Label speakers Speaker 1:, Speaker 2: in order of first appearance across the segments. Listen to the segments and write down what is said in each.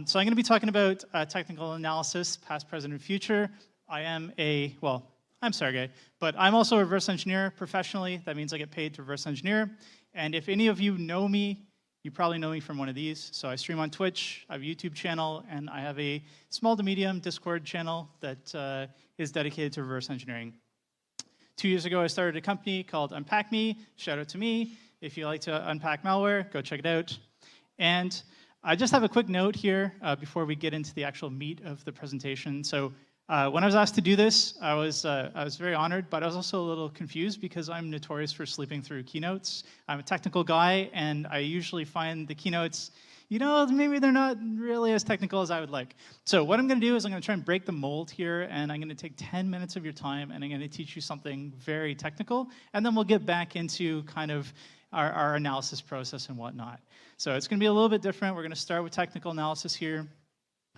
Speaker 1: So I'm going to be talking about technical analysis, past, present, and future. I'm Sergei, but I'm also a reverse engineer professionally. That means I get paid to reverse engineer. And if any of you know me, you probably know me from one of these. So I stream on Twitch, I have a YouTube channel, and I have a small to medium Discord channel that is dedicated to reverse engineering. 2 years ago, I started a company called UnpacMe. Shout out to me. If you like to unpack malware, go check it out. And I just have a quick note here before we get into the actual meat of the presentation. So when I was asked to do this, I was very honored, but I was also a little confused because I'm notorious for sleeping through keynotes. I'm a technical guy, and I usually find the keynotes, you know, maybe they're not really as technical as I would like. So what I'm going to do is I'm going to try and break the mold here, and I'm going to take 10 minutes of your time, and I'm going to teach you something very technical, and then we'll get back into kind of our analysis process and whatnot. So it's going to be a little bit different. We're going to start with technical analysis here.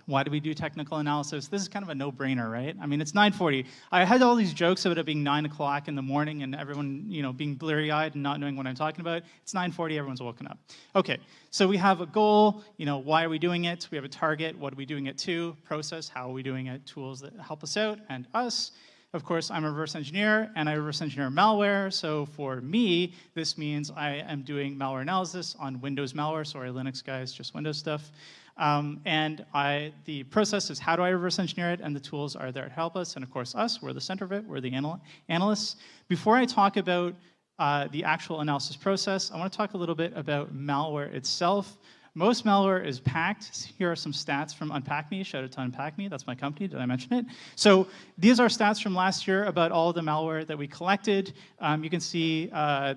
Speaker 1: Why do we do technical analysis? This is kind of a no-brainer, right? I mean, it's 9:40. I had all these jokes about it being 9 o'clock in the morning and everyone, you know, being bleary-eyed and not knowing what I'm talking about. It's 9:40, everyone's woken up. Okay, so we have a goal, you know, why are we doing it? We have a target, what are we doing it to? Process, how are we doing it? Tools that help us out, and us. Of course, I'm a reverse engineer, and I reverse engineer malware. So for me, this means I am doing malware analysis on Windows malware. Sorry, Linux guys, just Windows stuff. The process is how do I reverse engineer it, and the tools are there to help us. And of course, us, we're the center of it. We're the analysts. Before I talk about the actual analysis process, I want to talk a little bit about malware itself. Most malware is packed. Here are some stats from UnpacMe. Shout out to UnpacMe. That's my company. Did I mention it? So these are stats from last year about all the malware that we collected. You can see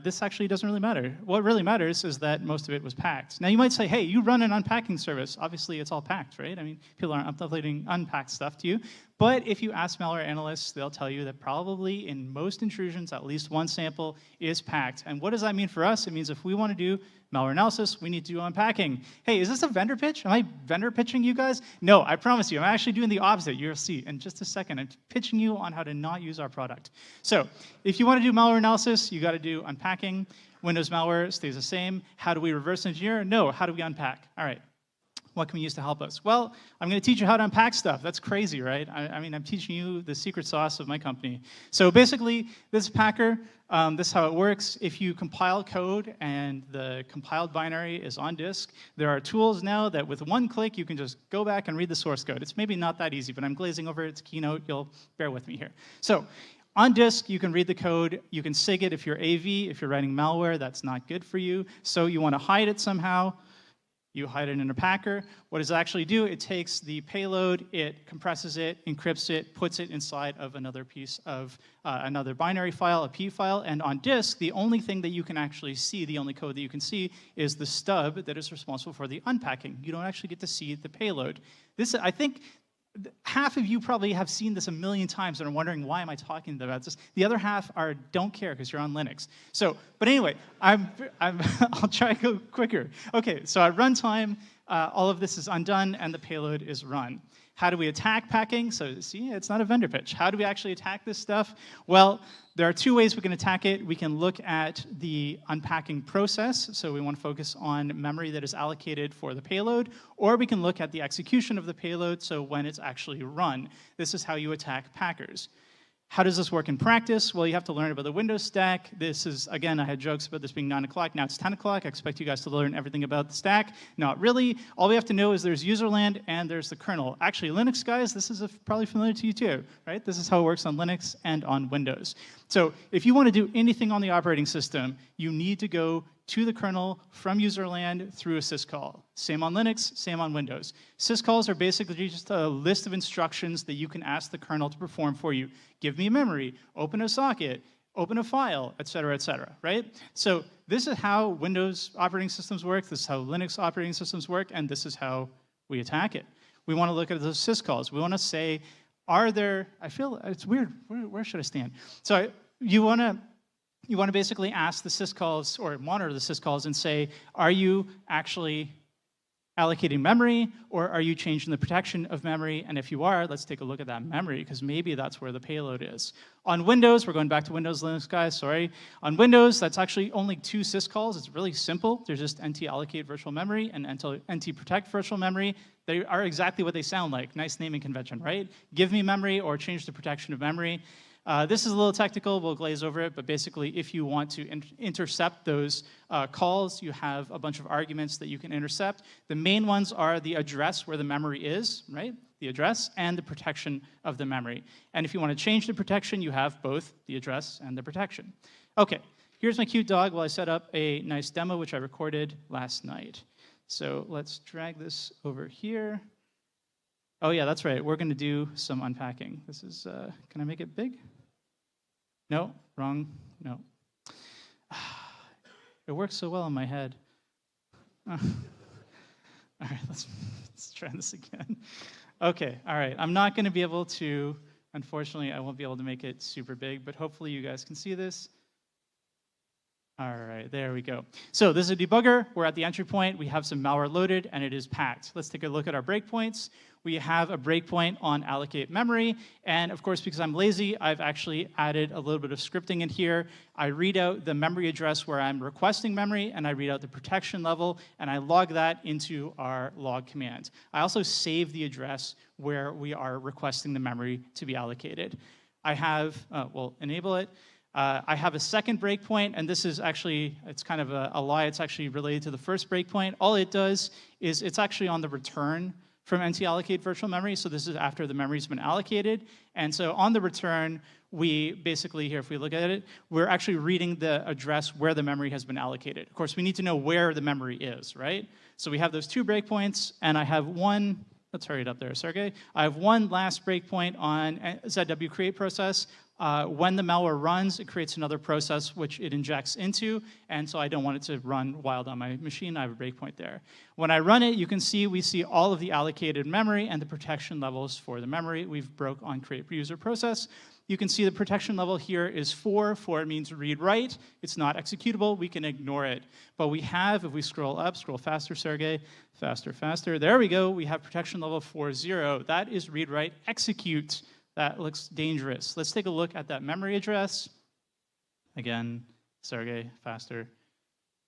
Speaker 1: this actually doesn't really matter. What really matters is that most of it was packed. Now you might say, hey, you run an unpacking service. Obviously, it's all packed, right? I mean, people aren't uploading unpacked stuff to you. But if you ask malware analysts, they'll tell you that probably in most intrusions, at least one sample is packed. And what does that mean for us? It means if we want to do malware analysis, we need to do unpacking. Hey, is this a vendor pitch? Am I vendor pitching you guys? No, I promise you, I'm actually doing the opposite. You'll see in just a second. I'm pitching you on how to not use our product. So if you want to do malware analysis, you got to do unpacking. Windows malware stays the same. How do we reverse engineer? No, how do we unpack? All right. What can we use to help us? Well, I'm going to teach you how to unpack stuff. That's crazy, right? I mean, I'm teaching you the secret sauce of my company. So basically, this packer, this is how it works. If you compile code and the compiled binary is on disk, there are tools now that with one click, you can just go back and read the source code. It's maybe not that easy, but I'm glazing over its keynote. You'll bear with me here. So on disk, you can read the code. You can SIG it if you're AV. If you're writing malware, that's not good for you. So you want to hide it somehow. You hide it in a packer. What does it actually do? It takes the payload, it compresses it, encrypts it, puts it inside of another piece of another binary file, a P file, and on disk, the only thing that you can actually see, the only code that you can see, is the stub that is responsible for the unpacking. You don't actually get to see the payload. This, I think, half of you probably have seen this a million times and are wondering, why am I talking about this? The other half don't care because you're on Linux. So, but anyway, I'll try to go quicker. Okay, so at runtime, all of this is undone and the payload is run. How do we attack packing? So see, it's not a vendor pitch. How do we actually attack this stuff? Well, there are two ways we can attack it. We can look at the unpacking process. So we want to focus on memory that is allocated for the payload, or we can look at the execution of the payload, so when it's actually run. This is how you attack packers. How does this work in practice? Well, you have to learn about the Windows stack. This is, again, I had jokes about this being 9 o'clock. Now it's 10 o'clock. I expect you guys to learn everything about the stack. Not really. All we have to know is there's userland and there's the kernel. Actually, Linux guys, this is probably familiar to you too, right? This is how it works on Linux and on Windows. So if you want to do anything on the operating system, you need to go to the kernel from userland through a syscall. Same on Linux, same on Windows. Syscalls are basically just a list of instructions that you can ask the kernel to perform for you. Give me a memory, open a socket, open a file, et cetera, right? So this is how Windows operating systems work, this is how Linux operating systems work, and this is how we attack it. We want to look at those syscalls. We want to say, are there, I feel it's weird, where should I stand? So you want to basically ask the syscalls or monitor the syscalls and say, are you actually allocating memory, or are you changing the protection of memory? And if you are, let's take a look at that memory, because maybe that's where the payload is. On Windows, we're going back to Windows, Linux, guys, sorry. On Windows, that's actually only 2 syscalls. It's really simple. There's just NT-allocate virtual memory and NT-protect virtual memory. They are exactly what they sound like. Nice naming convention, right? Give me memory or change the protection of memory. This is a little technical, we'll glaze over it, but basically if you want to intercept those calls, you have a bunch of arguments that you can intercept. The main ones are the address where the memory is, right? The address and the protection of the memory. And if you want to change the protection, you have both the address and the protection. Okay, here's my cute dog while I set up a nice demo which I recorded last night. So let's drag this over here. Oh yeah, that's right, we're gonna do some unpacking. This is, can I make it big? No, wrong, no. It works so well in my head. All right, let's try this again. Okay, all right, I'm not gonna be able to, unfortunately, I won't be able to make it super big, but hopefully you guys can see this. All right, there we go. So this is a debugger. We're at the entry point. We have some malware loaded, and it is packed. Let's take a look at our breakpoints. We have a breakpoint on allocate memory, and of course, because I'm lazy, I've actually added a little bit of scripting in here. I read out the memory address where I'm requesting memory, and I read out the protection level, and I log that into our log command. I also save the address where we are requesting the memory to be allocated. I have, we'll enable it. I have a second breakpoint, and this is actually, it's kind of a lie. It's actually related to the first breakpoint. All it does is it's actually on the return from NT-allocate virtual memory. So this is after the memory's been allocated. And so on the return, we basically, here, if we look at it, we're actually reading the address where the memory has been allocated. Of course, we need to know where the memory is, right? So we have those 2 breakpoints, and I have one, let's hurry it up there, Sergei. I have one last breakpoint on ZW create process. When the malware runs, it creates another process which it injects into, and so I don't want it to run wild on my machine. I have a breakpoint there. When I run it, you can see we see all of the allocated memory and the protection levels for the memory. We've broke on create user process. You can see the protection level here is 4. 4 means read write. It's not executable. We can ignore it. But we have, if we scroll up, scroll faster, Sergey, faster, faster. There we go. We have protection level 4.0. That is read write execute. That looks dangerous. Let's take a look at that memory address. Again, Sergey, faster.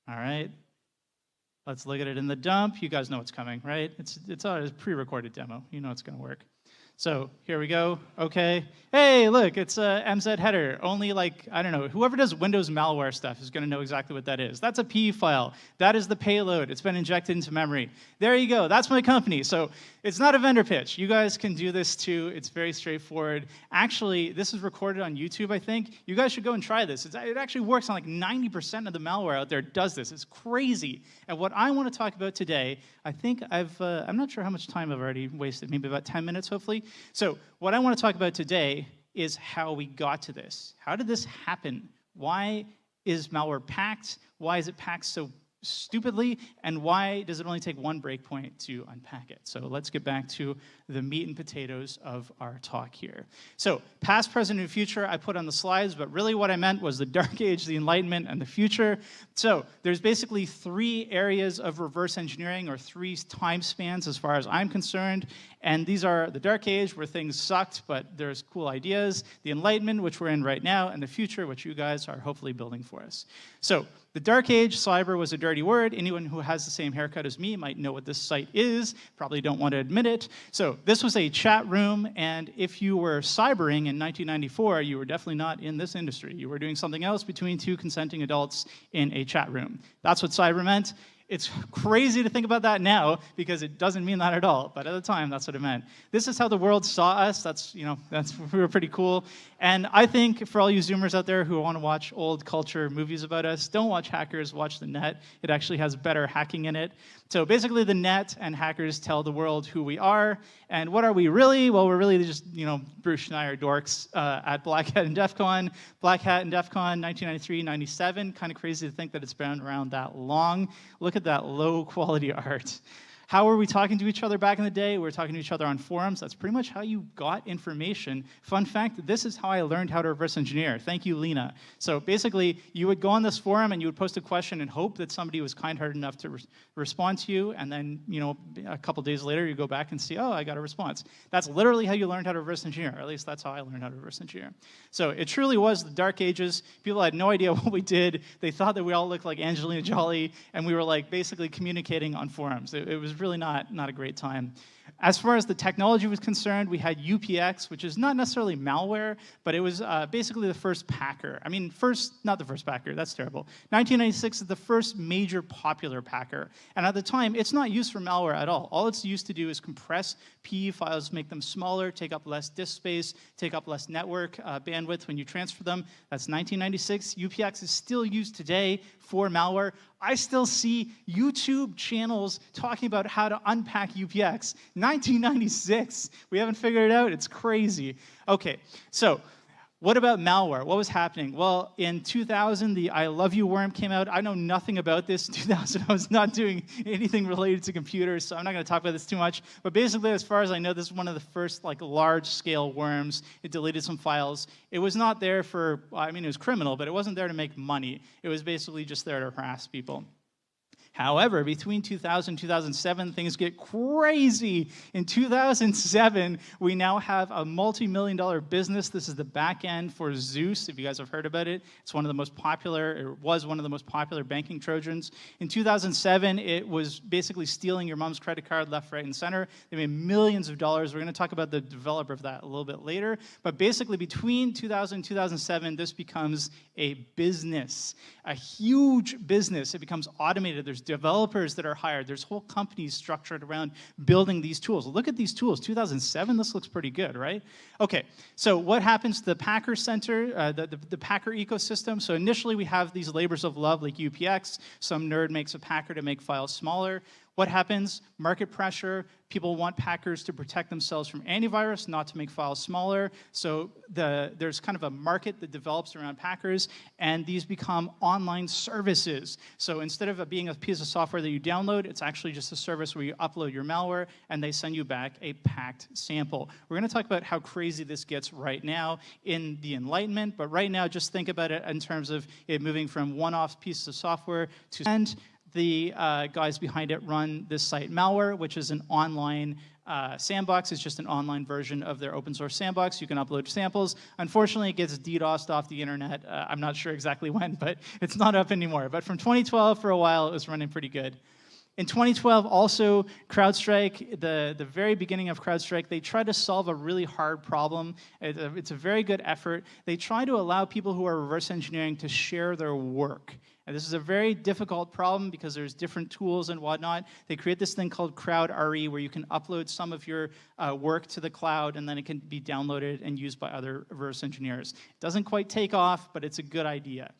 Speaker 1: All right. Let's look at it in the dump. You guys know what's coming, right? It's a pre-recorded demo. You know it's going to work. So here we go. Okay. Hey, look, it's a MZ header. Only like, I don't know, whoever does Windows malware stuff is going to know exactly what that is. That's a PE file. That is the payload. It's been injected into memory. There you go. That's my company. So it's not a vendor pitch. You guys can do this too. It's very straightforward. Actually, this is recorded on YouTube, I think. You guys should go and try this. It actually works on like 90% of the malware out there does this. It's crazy. And what I want to talk about today, I think I'm not sure how much time I've already wasted, maybe about 10 minutes, hopefully. So what I want to talk about today is how we got to this. How did this happen? Why is malware packed? Why is it packed so stupidly? And why does it only take one breakpoint to unpack it? So let's get back to the meat and potatoes of our talk here. So past, present, and future I put on the slides, but really what I meant was the Dark Age, the Enlightenment, and the future. So there's basically 3 areas of reverse engineering, or 3 time spans as far as I'm concerned. And these are the Dark Age, where things sucked, but there's cool ideas, the Enlightenment, which we're in right now, and the future, which you guys are hopefully building for us. So the Dark Age, cyber was a dirty word. Anyone who has the same haircut as me might know what this site is, probably don't want to admit it. So this was a chat room, and if you were cybering in 1994, you were definitely not in this industry. You were doing something else between 2 consenting adults in a chat room. That's what cyber meant. It's crazy to think about that now because it doesn't mean that at all, but at the time, that's what it meant. This is how the world saw us. We were pretty cool. And I think for all you Zoomers out there who want to watch old culture movies about us, don't watch Hackers, watch the net. It actually has better hacking in it. So basically, the net and hackers tell the world who we are. And what are we really? Well, we're really just, Bruce Schneier dorks at Black Hat and DEF CON. Black Hat and DEF CON, 1993-97. Kind of crazy to think that it's been around that long. Look at that low quality art. How were we talking to each other back in the day? We were talking to each other on forums. That's pretty much how you got information. Fun fact, this is how I learned how to reverse engineer. Thank you, Lena. So basically, you would go on this forum and you would post a question and hope that somebody was kind-hearted enough to respond to you, and then, you know, a couple days later, you go back and see, oh, I got a response. That's literally how you learned how to reverse engineer, or at least that's how I learned how to reverse engineer. So it truly was the dark ages. People had no idea what we did. They thought that we all looked like Angelina Jolie, and we were like basically communicating on forums. It was really not a great time. As far as the technology was concerned, we had UPX, which is not necessarily malware, but it was basically the first packer. I mean, not the first packer, that's terrible. 1996 is the first major popular packer. And at the time, it's not used for malware at all. All it's used to do is compress PE files, make them smaller, take up less disk space, take up less network bandwidth when you transfer them. That's 1996. UPX is still used today for malware. I still see YouTube channels talking about how to unpack UPX. 1996. We haven't figured it out. It's crazy. Okay, so what about malware? What was happening? Well, in 2000, the I Love You worm came out. I know nothing about this. In 2000, I was not doing anything related to computers, so I'm not going to talk about this too much. But basically, as far as I know, this is one of the first like large-scale worms. It deleted some files. It was not there for, I mean, it was criminal, but it wasn't there to make money. It was basically just there to harass people. However, between 2000 and 2007, things get crazy. In 2007, we now have a multi-million-dollar business. This is the back end for Zeus, if you guys have heard about it. It's one of the most popular, or was one of the most popular banking Trojans. In 2007, it was basically stealing your mom's credit card left, right, and center. They made millions of dollars. We're going to talk about the developer of that a little bit later. But basically, between 2000 and 2007, this becomes a business, a huge business. It becomes automated. There's developers that are hired. There's whole companies structured around building these tools. Look at these tools. 2007, this looks pretty good, right? Okay, so what happens to the Packer Center, the Packer ecosystem? So initially, we have these labors of love like UPX. Some nerd makes a Packer to make files smaller. What happens? Market pressure. People want Packers to protect themselves from antivirus, not to make files smaller. So there's kind of a market that develops around Packers, and these become online services. So instead of it being a piece of software that you download, it's actually just a service where you upload your malware, and they send you back a packed sample. We're going to talk about how crazy this gets right now in the Enlightenment, but right now, just think about it in terms of it moving from one-off pieces of software to end. The guys behind it run this site Malware, which is an online sandbox. It's just an online version of their open source sandbox. You can upload samples. Unfortunately, it gets DDoSed off the internet. I'm not sure exactly when, but it's not up anymore. But from 2012, for a while, it was running pretty good. In 2012, also, CrowdStrike, the very beginning of CrowdStrike, they tried to solve a really hard problem. It's a very good effort. They try to allow people who are reverse engineering to share their work. And this is a very difficult problem because there's different tools and whatnot. They create this thing called CrowdRE where you can upload some of your work to the cloud, and then it can be downloaded and used by other reverse engineers. It doesn't quite take off, but it's a good idea.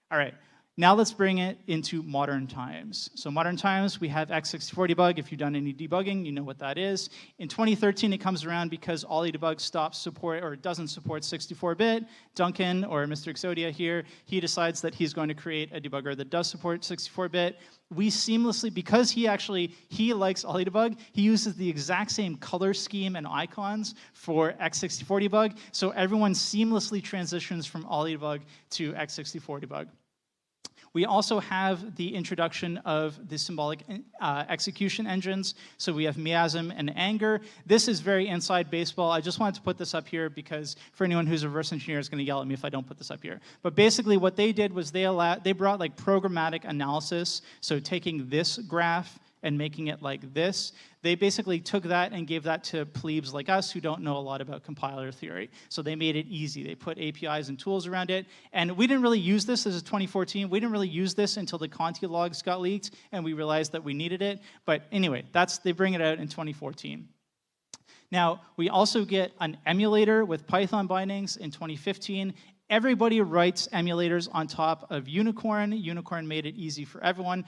Speaker 1: All right. Now let's bring it into modern times. So modern times, we have x64 debug. If you've done any debugging, you know what that is. In 2013, it comes around because OALABS stops support or doesn't support 64-bit. Duncan, or Mr. Exodia here, he decides that he's going to create a debugger that does support 64-bit. We seamlessly, because he likes OALABS, he uses the exact same color scheme and icons for x64 debug, so everyone seamlessly transitions from OALABS to x64 debug. We also have the introduction of the symbolic execution engines. So we have Miasm and Anger. This is very inside baseball. I just wanted to put this up here because for anyone who's a reverse engineer is going to yell at me if I don't put this up here. But basically what they did was they brought like programmatic analysis. So taking this graph and making it like this. They basically took that and gave that to plebes like us who don't know a lot about compiler theory. So they made it easy. They put APIs and tools around it. And we didn't really use this. This is 2014. We didn't really use this until the Conti logs got leaked, and we realized that we needed it. But anyway, they bring it out in 2014. Now, we also get an emulator with Python bindings in 2015. Everybody writes emulators on top of Unicorn. Unicorn made it easy for everyone.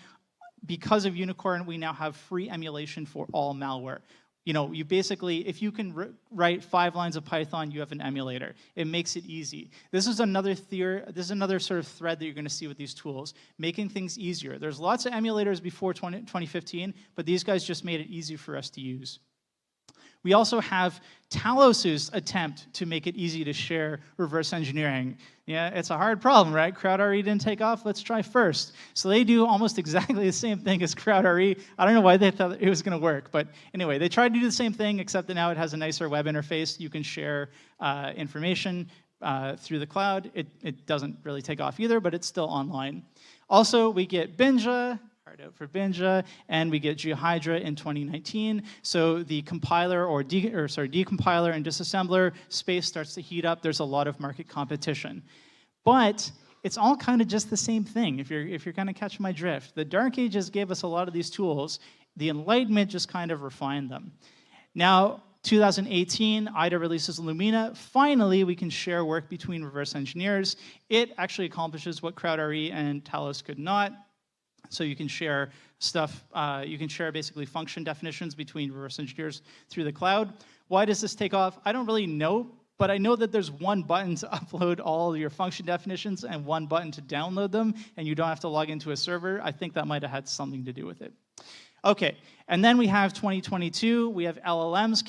Speaker 1: Because of Unicorn, we now have free emulation for all malware. You know, you basically, if you can write 5 lines of Python, you have an emulator. It makes it easy. This is another sort of thread that you're going to see with these tools, making things easier. There's lots of emulators before 2015, but these guys just made it easy for us to use. We also have Talos's attempt to make it easy to share reverse engineering. Yeah, it's a hard problem, right? CrowdRE didn't take off, let's try first. So they do almost exactly the same thing as CrowdRE. I don't know why they thought it was going to work, but anyway, they tried to do the same thing, except that now it has a nicer web interface. You can share information through the cloud. It doesn't really take off either, but it's still online. Also, we get Binja, hard out for Binja, and we get GeoHydra in 2019. So the compiler decompiler and disassembler space starts to heat up. There's a lot of market competition. But it's all kind of just the same thing, if you're kind of catching my drift. The Dark Ages gave us a lot of these tools. The Enlightenment just kind of refined them. Now, 2018, IDA releases Lumina. Finally, we can share work between reverse engineers. It actually accomplishes what CrowdRE and Talos could not. So you can share stuff, you can share basically function definitions between reverse engineers through the cloud. Why does this take off? I don't really know, but I know that there's one button to upload all your function definitions and one button to download them, and you don't have to log into a server. I think that might have had something to do with it. Okay, and then we have 2022. We have LLMs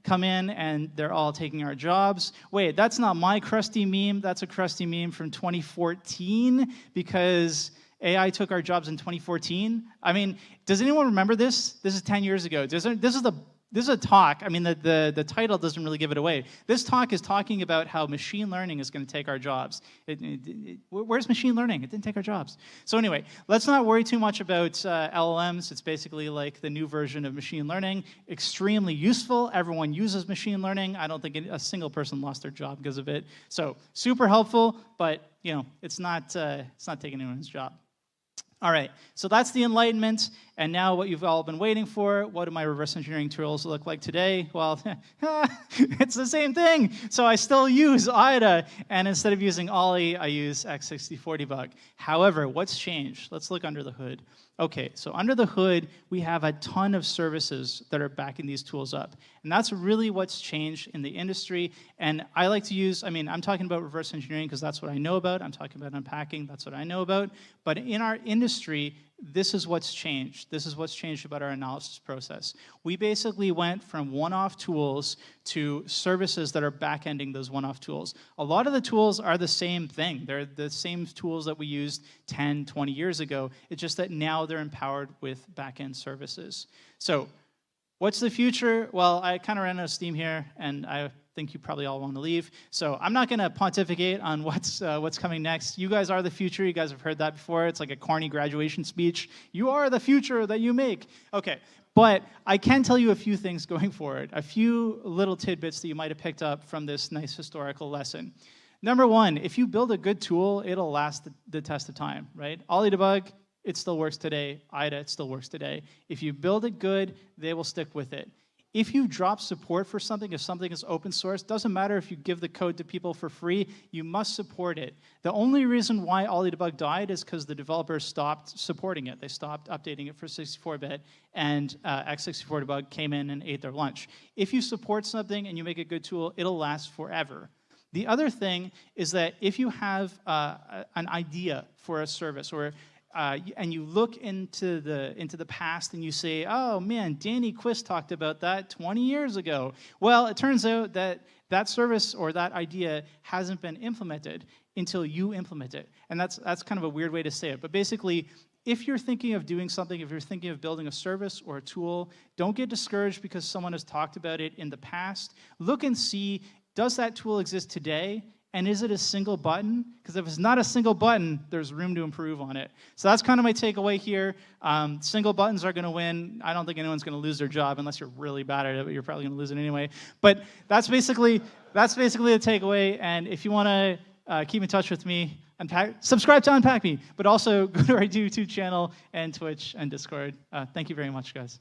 Speaker 1: come in, and they're all taking our jobs. Wait, that's not my crusty meme. That's a crusty meme from 2014, because AI took our jobs in 2014. I mean, does anyone remember this? This is 10 years ago. This is a talk. I mean, the title doesn't really give it away. This talk is talking about how machine learning is going to take our jobs. Where's machine learning? It didn't take our jobs. So anyway, let's not worry too much about LLMs. It's basically like the new version of machine learning. Extremely useful. Everyone uses machine learning. I don't think a single person lost their job because of it. So super helpful, but you know, it's not taking anyone's job. All right, so that's the Enlightenment, and now what you've all been waiting for. What do my reverse engineering tools look like today? Well, it's the same thing. So I still use IDA, and instead of using Ollie, I use x64 debug. However, what's changed? Let's look under the hood. Okay, so under the hood, we have a ton of services that are backing these tools up. And that's really what's changed in the industry. And I like to use, I mean, I'm talking about reverse engineering because that's what I know about. I'm talking about unpacking, that's what I know about. But in our industry, this is what's changed. This is what's changed about our analysis process. We basically went from one-off tools to services that are back-ending those one-off tools. A lot of the tools are the same thing. They're the same tools that we used 10, 20 years ago. It's just that now they're empowered with back-end services. So what's the future? Well, I kind of ran out of steam here, and I think you probably all want to leave. So I'm not going to pontificate on what's coming next. You guys are the future. You guys have heard that before. It's like a corny graduation speech. You are the future that you make. Okay, but I can tell you a few things going forward, a few little tidbits that you might have picked up from this nice historical lesson. Number one, if you build a good tool, it'll last the test of time, right? Ollie debug, it still works today. IDA, it still works today. If you build it good, they will stick with it. If you drop support for something, if something is open source, doesn't matter if you give the code to people for free, you must support it. The only reason why Ollie debug died is because the developers stopped supporting it. They stopped updating it for 64-bit, and x64 debug came in and ate their lunch. If you support something and you make a good tool, it'll last forever. The other thing is that if you have an idea for a service, or and you look into the past and you say, oh man, Danny Quist talked about that 20 years ago. Well, it turns out that that service or that idea hasn't been implemented until you implement it. And that's kind of a weird way to say it. But basically, if you're thinking of doing something, if you're thinking of building a service or a tool, don't get discouraged because someone has talked about it in the past. Look and see, does that tool exist today? And is it a single button? Because if it's not a single button, there's room to improve on it. So that's kind of my takeaway here. Single buttons are going to win. I don't think anyone's going to lose their job unless you're really bad at it, but you're probably going to lose it anyway. But that's basically the takeaway. And if you want to keep in touch with me, subscribe to UnpacMe, but also go to our YouTube channel and Twitch and Discord. Thank you very much, guys.